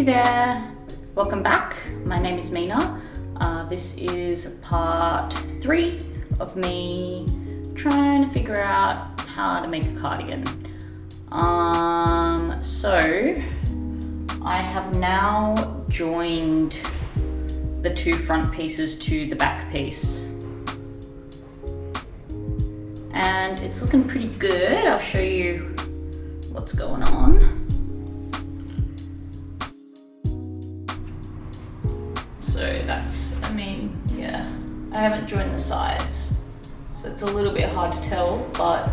Hey there, welcome back. My name is Mina. This is part 3 of me trying to figure out how to make a cardigan. So I have now joined the 2 front pieces to the back piece. And it's looking pretty good. I'll show you what's going on. So that's, yeah, I haven't joined the sides, so it's a little bit hard to tell, but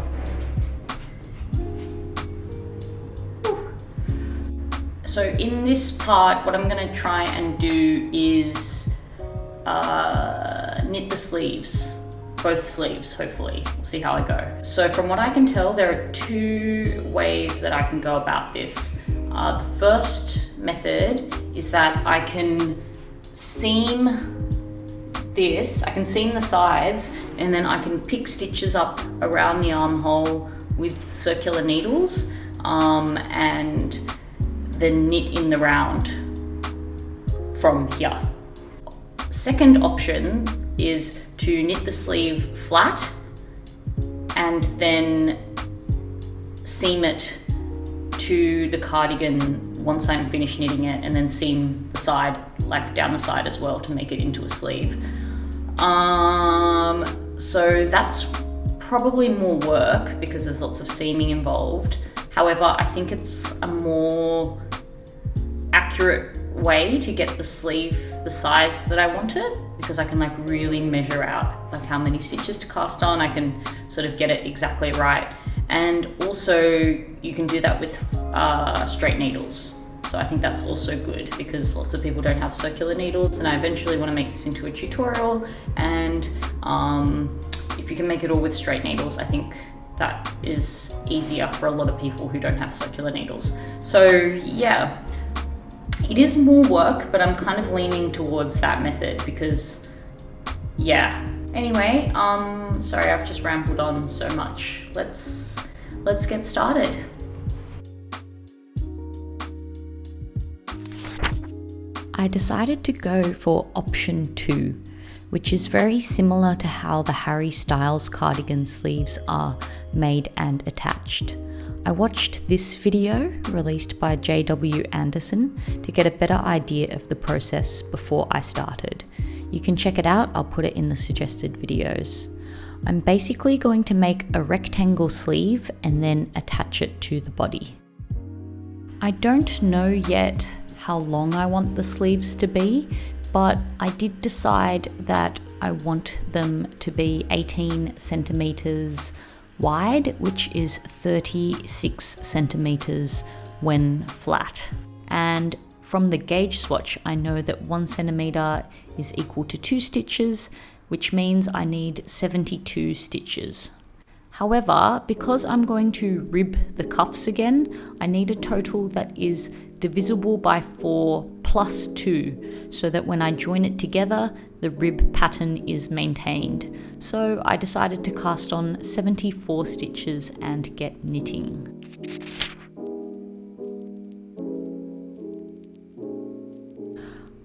so in this part, what I'm going to try and do is knit the sleeves, both sleeves, hopefully. We'll see how I go. So from what I can tell, there are 2 ways that I can go about this. The first method is that I can seam this, I can seam the sides, and then I can pick stitches up around the armhole with circular needles and then knit in the round from here. Second option is to knit the sleeve flat and then seam it to the cardigan once I'm finished knitting it, and then seam the side, like down the side as well, to make it into a sleeve. So that's probably more work because there's lots of seaming involved. However, I think it's a more accurate way to get the sleeve the size that I want it, because I can like really measure out like how many stitches to cast on. I can sort of get it exactly right. And also you can do that with straight needles. So I think that's also good because lots of people don't have circular needles, and I eventually want to make this into a tutorial. And if you can make it all with straight needles, I think that is easier for a lot of people who don't have circular needles. So yeah, it is more work, but I'm kind of leaning towards that method because, yeah. Anyway, sorry, I've just rambled on so much. Let's get started. I decided to go for option 2, which is very similar to how the Harry Styles cardigan sleeves are made and attached. I watched this video released by JW Anderson to get a better idea of the process before I started. You can check it out, I'll put it in the suggested videos. I'm basically going to make a rectangle sleeve and then attach it to the body. I don't know yet how long I want the sleeves to be, but I did decide that I want them to be 18 centimeters wide, which is 36 centimeters when flat. And from the gauge swatch, I know that 1 centimeter is equal to 2 stitches, which means I need 72 stitches. However, because I'm going to rib the cuffs again, I need a total that is divisible by 4 plus 2, so that when I join it together, the rib pattern is maintained. So I decided to cast on 74 stitches and get knitting.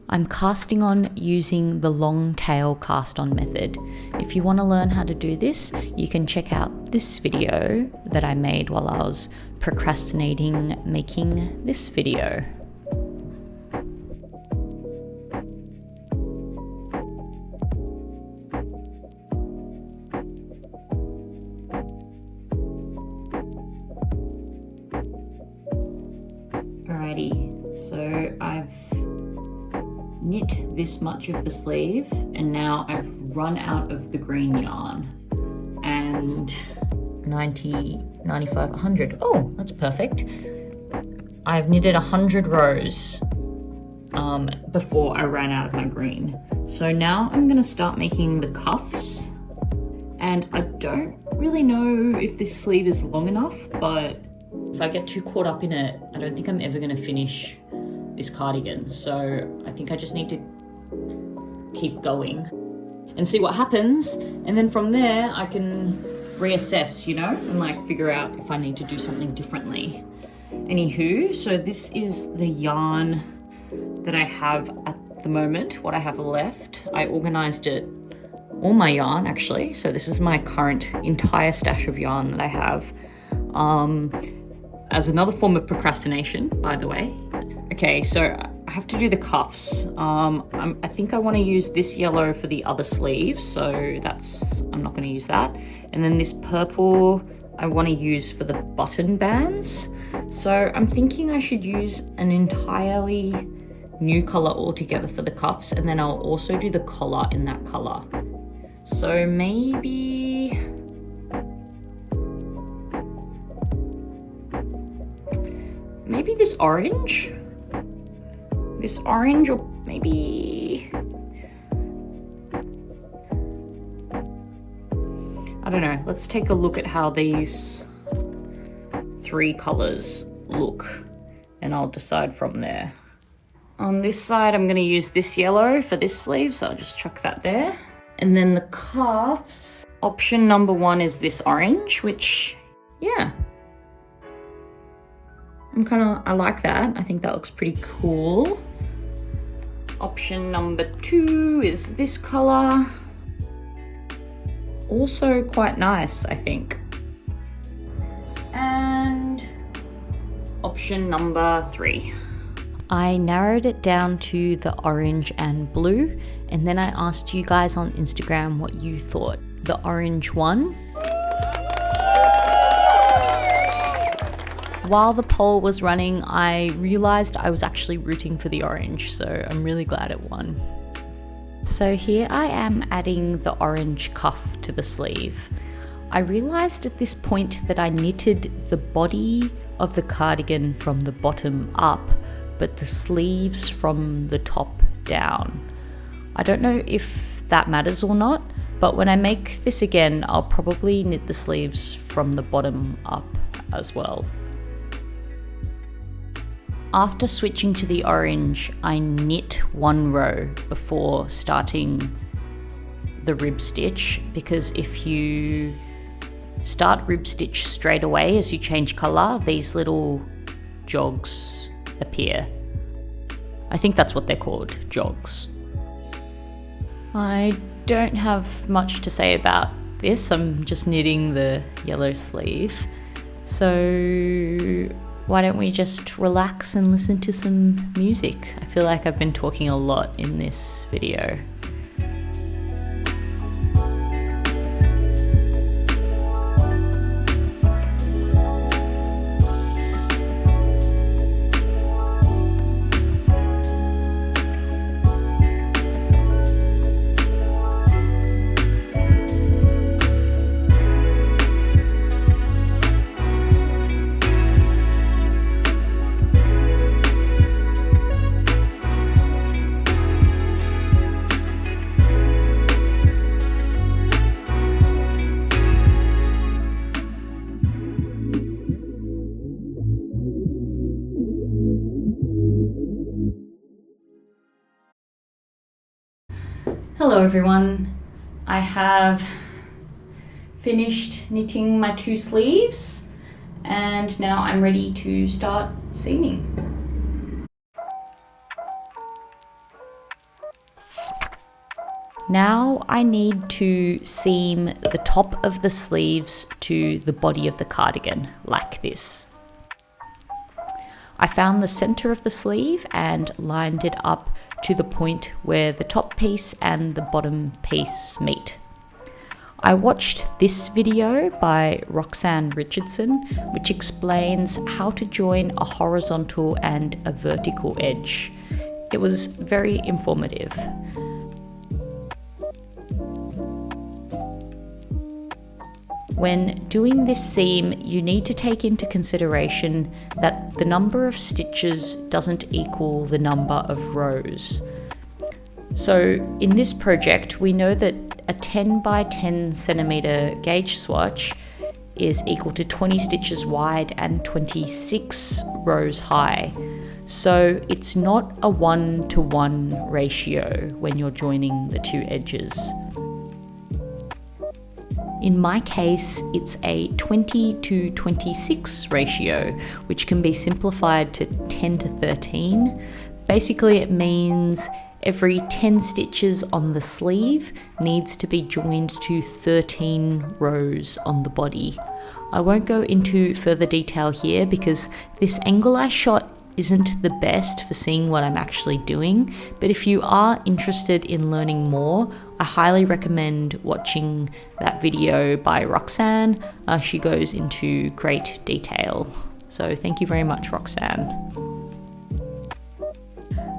I'm casting on using the long tail cast on method. If you want to learn how to do this, you can check out this video that I made while I was procrastinating making this video. Alrighty, so I've knit this much of the sleeve, and now I've run out of the green yarn, and 90, 95, 100. Oh, that's perfect. I've knitted 100 rows before I ran out of my green. So now I'm gonna start making the cuffs, and I don't really know if this sleeve is long enough, but if I get too caught up in it, I don't think I'm ever gonna finish this cardigan. So I think I just need to keep going and see what happens, and then from there I can reassess, you know, and like figure out if I need to do something differently. Anywho, so this is the yarn that I have at the moment, what I have left. I organized it, all my yarn actually. So this is my current entire stash of yarn that I have. As another form of procrastination, by the way. Okay, so I have to do the cuffs. I think I want to use this yellow for the other sleeve, so I'm not going to use that. And then this purple I want to use for the button bands. So I'm thinking I should use an entirely new color altogether for the cuffs, and then I'll also do the collar in that color. So maybe this orange, or maybe, I don't know. Let's take a look at how these 3 colors look, and I'll decide from there. On this side, I'm going to use this yellow for this sleeve, so I'll just chuck that there. And then the cuffs, option number 1 is this orange, which, yeah, I like that. I think that looks pretty cool. Option number 2 is this color. Also quite nice, I think. And option number 3. I narrowed it down to the orange and blue, and then I asked you guys on Instagram what you thought. The orange won. While the poll was running, I realized I was actually rooting for the orange, so I'm really glad it won. So here I am adding the orange cuff to the sleeve. I realized at this point that I knitted the body of the cardigan from the bottom up, but the sleeves from the top down. I don't know if that matters or not, but when I make this again, I'll probably knit the sleeves from the bottom up as well. After switching to the orange, I knit 1 row before starting the rib stitch, because if you start rib stitch straight away as you change color, these little jogs appear. I think that's what they're called, jogs. I don't have much to say about this. I'm just knitting the yellow sleeve. So why don't we just relax and listen to some music? I feel like I've been talking a lot in this video. Hello everyone, I have finished knitting my 2 sleeves and now I'm ready to start seaming. Now I need to seam the top of the sleeves to the body of the cardigan, like this. I found the center of the sleeve and lined it up to the point where the top piece and the bottom piece meet. I watched this video by Roxanne Richardson, which explains how to join a horizontal and a vertical edge. It was very informative. When doing this seam, you need to take into consideration that the number of stitches doesn't equal the number of rows. So in this project, we know that a 10 by 10 centimeter gauge swatch is equal to 20 stitches wide and 26 rows high. So it's not a 1-to-1 ratio when you're joining the 2 edges. In my case, it's a 20-to-26 ratio, which can be simplified to 10-to-13, Basically, it means every 10 stitches on the sleeve needs to be joined to 13 rows on the body. I won't go into further detail here because this angle I shot isn't the best for seeing what I'm actually doing, but if you are interested in learning more, I highly recommend watching that video by Roxanne. She goes into great detail. So thank you very much, Roxanne.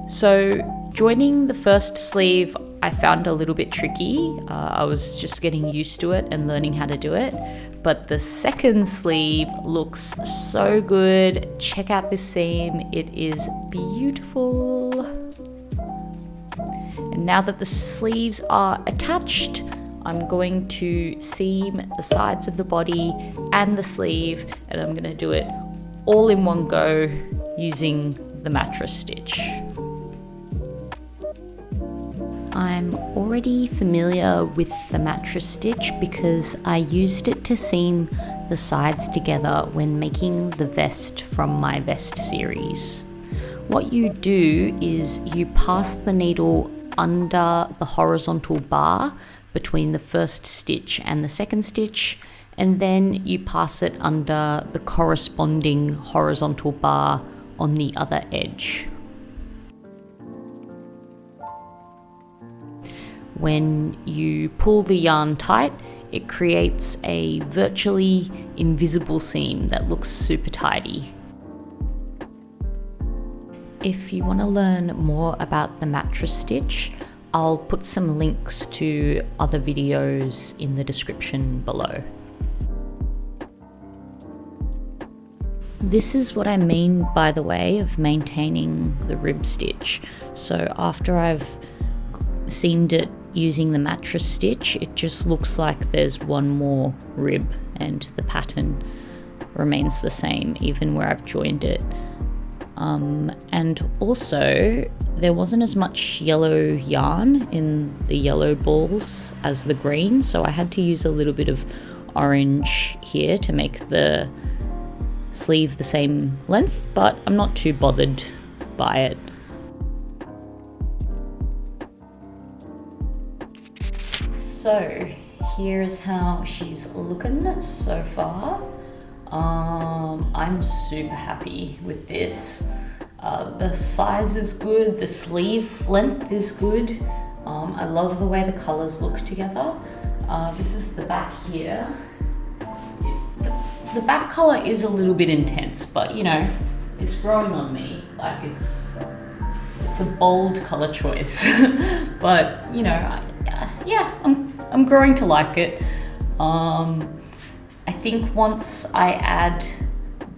So joining the first sleeve I found a little bit tricky. I was just getting used to it and learning how to do it. But the second sleeve looks so good. Check out this seam, it is beautiful. And now that the sleeves are attached, I'm going to seam the sides of the body and the sleeve, and I'm going to do it all in one go using the mattress stitch. I'm already familiar with the mattress stitch because I used it to seam the sides together when making the vest from my vest series. What you do is you pass the needle under the horizontal bar between the first stitch and the second stitch, and then you pass it under the corresponding horizontal bar on the other edge. When you pull the yarn tight, it creates a virtually invisible seam that looks super tidy. If you want to learn more about the mattress stitch, I'll put some links to other videos in the description below. This is what I mean, by the way, of maintaining the rib stitch. So after I've seamed it using the mattress stitch, it just looks like there's one more rib and the pattern remains the same even where I've joined it. And also there wasn't as much yellow yarn in the yellow balls as the green, so I had to use a little bit of orange here to make the sleeve the same length, but I'm not too bothered by it. So here's how she's looking so far. I'm super happy with this. The size is good, the sleeve length is good. I love the way the colors look together. This is the back here. The back color is a little bit intense, but you know, it's growing on me. Like it's a bold color choice, but you know, yeah, I'm growing to like it. I think once I add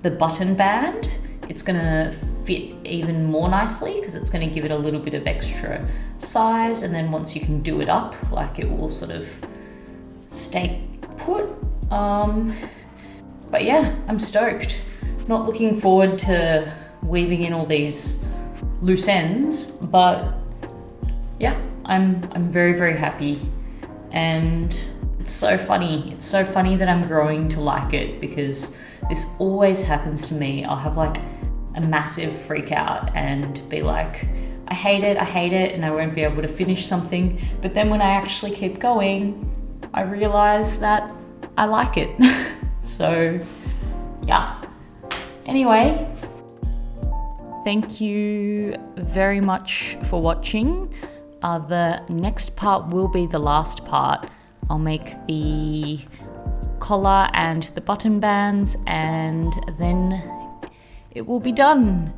the button band, it's gonna fit even more nicely because it's gonna give it a little bit of extra size, and then once you can do it up, like it will sort of stay put. But yeah, I'm stoked. Not looking forward to weaving in all these loose ends, but yeah, I'm very, very happy. And it's so funny. It's so funny that I'm growing to like it because this always happens to me. I'll have like a massive freak out and be like, I hate it, and I won't be able to finish something. But then when I actually keep going, I realize that I like it. So yeah. Anyway, thank you very much for watching. The next part will be the last part. I'll make the collar and the button bands, and then it will be done.